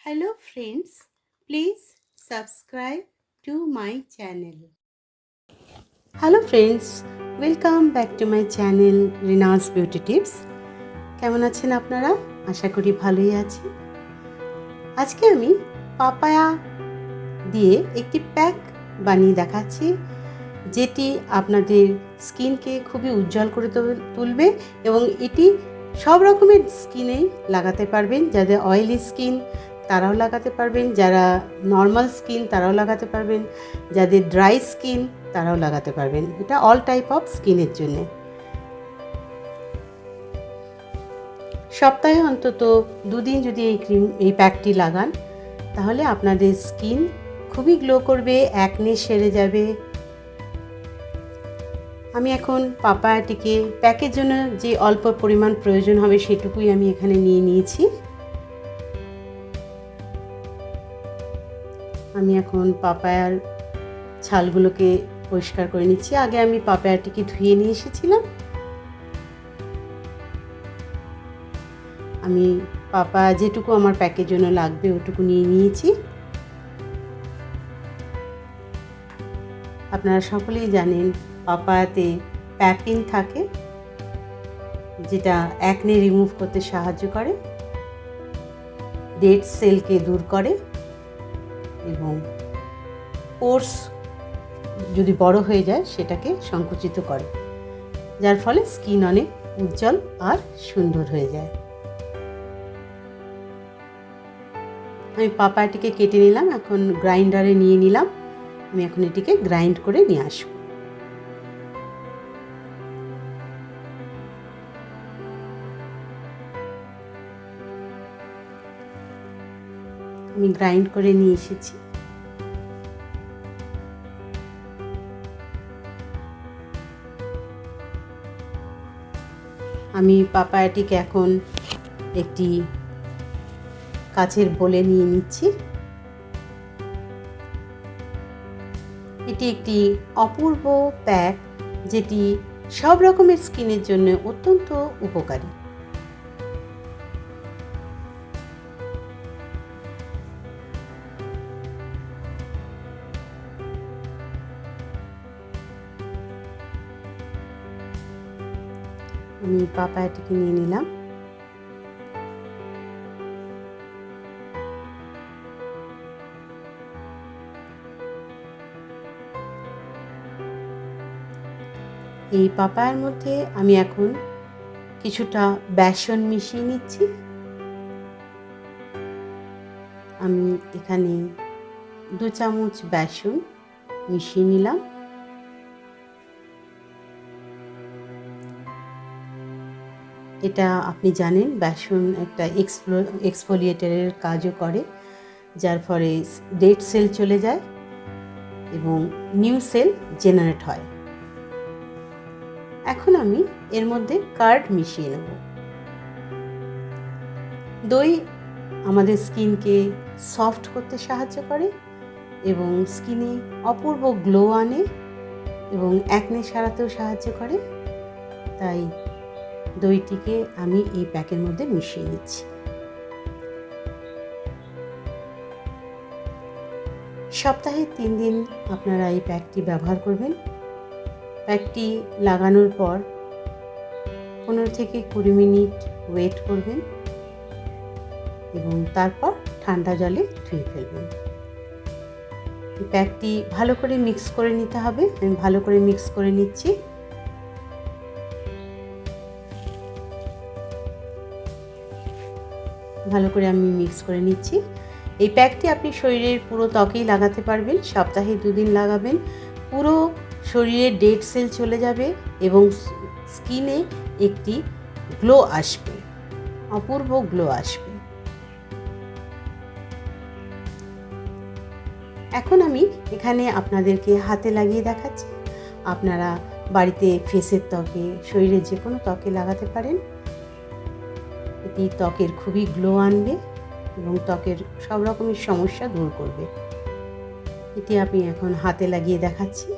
Hello friends, please subscribe to my channel. Hello friends, welcome back to my channel Rina'S Beauty Tips. কেমন আছেন আপনারা? আশা করি ভালোই আছেন। আজকে আমি পাপায়া দিয়ে একটি প্যাক বানিয়ে দেখাচ্ছি, যেটি আপনাদের স্কিনকে খুবই উজ্জ্বল করে তুলবে এবং এটি সব রকমের স্কিনেই লাগাতে পারবেন। যাদের অয়েলি স্কিন তারাও লাগাতে পারবেন, যারা নর্মাল স্কিন তারাও লাগাতে পারবেন, যাদের ড্রাই স্কিন তারাও লাগাতে পারবেন। এটা অল টাইপ অফ স্কিনের জন্য। সপ্তাহে অন্তত দুদিন যদি এই প্যাকটি লাগান, তাহলে আপনাদের স্কিন খুবই গ্লো করবে, অ্যাকনে সেরে যাবে। আমি এখন পাপায়াটিকে প্যাকের জন্য যে অল্প পরিমাণ প্রয়োজন হবে সেটুকুই আমি এখানে নিয়ে নিয়েছি। আমি এখন পাপায়ার ছালগুলোকে পরিষ্কার করে নিচ্ছি। আগে আমি পাপায়াটিকে ধুয়ে নিয়ে এসেছিলাম। আমি পাপায়া যেটুকু আমার প্যাকের জন্য লাগবে ওটুকু নিয়ে নিয়েছি। আপনারা সকলেই জানেন পাপায়াতে প্যাপিন থাকে, যেটা অ্যাকনে রিমুভ করতে সাহায্য করে, ডেড সেলকে দূর করে এবং পোরস যদি বড় হয়ে যায় সেটাকে সংকুচিত করে, যার ফলে স্কিন অনেক উজ্জ্বল আর সুন্দর হয়ে যায়। আমি পাপায়াটিকে কেটে নিলাম, এখন গ্রাইন্ডারে নিয়ে নিলাম। আমি এখন এটিকে গ্রাইন্ড করে নিয়ে আসব। আমি গ্রাইন্ড করে নিয়ে এসেছি। আমি পাপায়াটিকে এখন একটি কাচের বোলে নিয়ে নিচ্ছি। এটি একটি অপূর্ব প্যাক, যেটি সব রকমের স্কিনের জন্য অত্যন্ত উপকারী। আমি পাপায়াটিকে নিয়ে নিলাম। এই পাপায়ার মধ্যে আমি এখন কিছুটা বেসন মিশিয়ে নিচ্ছি। আমি এখানে 2 চামচ বেসন মিশিয়ে নিলাম। এটা আপনি জানেন বেসন একটা এক্সফোলিয়েটরের কাজও করে, যার ফলে ডেড সেল চলে যায় এবং নিউ সেল জেনারেট হয়। এখন আমি এর মধ্যে কার্ড মিশিয়ে নেব। দই আমাদের স্কিনকে সফট করতে সাহায্য করে এবং স্কিনে অপূর্ব গ্লো আনে এবং অ্যাকনে সারাতেও সাহায্য করে। তাই দইটিকে আমি এই প্যাকের মধ্যে মিশিয়ে নিচ্ছি। সপ্তাহে 3 দিন আপনারা এই প্যাকটি ব্যবহার করবেন। প্যাকটি লাগানোর পর 15 থেকে 20 মিনিট ওয়েট করবেন এবং তারপর ঠান্ডা জলে ধুয়ে ফেলবেন। এই প্যাকটি ভালো করে মিক্স করে নিতে হবে। আমি ভালো করে মিক্স করে নিচ্ছি। ভালো করে আমি মিক্স করে নিচ্ছি। এই প্যাকটি আপনি শরীরের পুরো ত্বকেই লাগাতে পারবেন। সপ্তাহে 2 দিন লাগাবেন। পুরো শরীরে ডেড সেল চলে যাবে এবং স্কিনে একটি গ্লো আসবে, অপূর্ব গ্লো আসবে। এখন আমি এখানে আপনাদেরকে হাতে লাগিয়ে দেখাচ্ছি। আপনারা বাড়িতে ফেসের ত্বকে, শরীরের যে কোনো ত্বকে লাগাতে পারেন। এটি ত্বকের খুবই গ্লো আনবে এবং ত্বকের সব রকমের সমস্যা দূর করবে। এটি আমি এখন হাতে লাগিয়ে দেখাচ্ছি।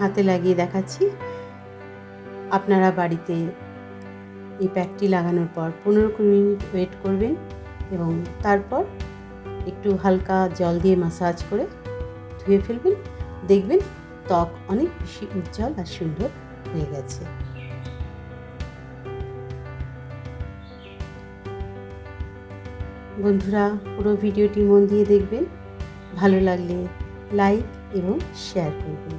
হাতে লাগিয়ে দেখাচ্ছি। আপনারা বাড়িতে এই প্যাকটি লাগানোর পর 15-20 মিনিট ওয়েট করবেন এবং তারপর একটু হালকা জল দিয়ে ম্যাসাজ করে ধুয়ে ফেলবেন। দেখবেন ত্বক অনেক বেশি উজ্জ্বল আর সুন্দর হয়ে গেছে। বন্ধুরা, পুরো ভিডিওটি মন দিয়ে দেখবেন। ভালো লাগলে লাইক এবং শেয়ার করবেন।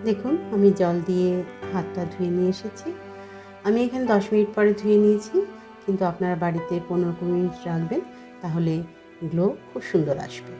দেখুন, আমি জল দিয়ে হাতটা ধুয়ে নিয়ে এসেছি। আমি এখানে 10 মিনিট পরে ধুয়ে নিয়েছি, কিন্তু আপনারা বাড়িতে 15-20 মিনিট রাখবেন, তাহলে গ্লো খুব সুন্দর আসবে।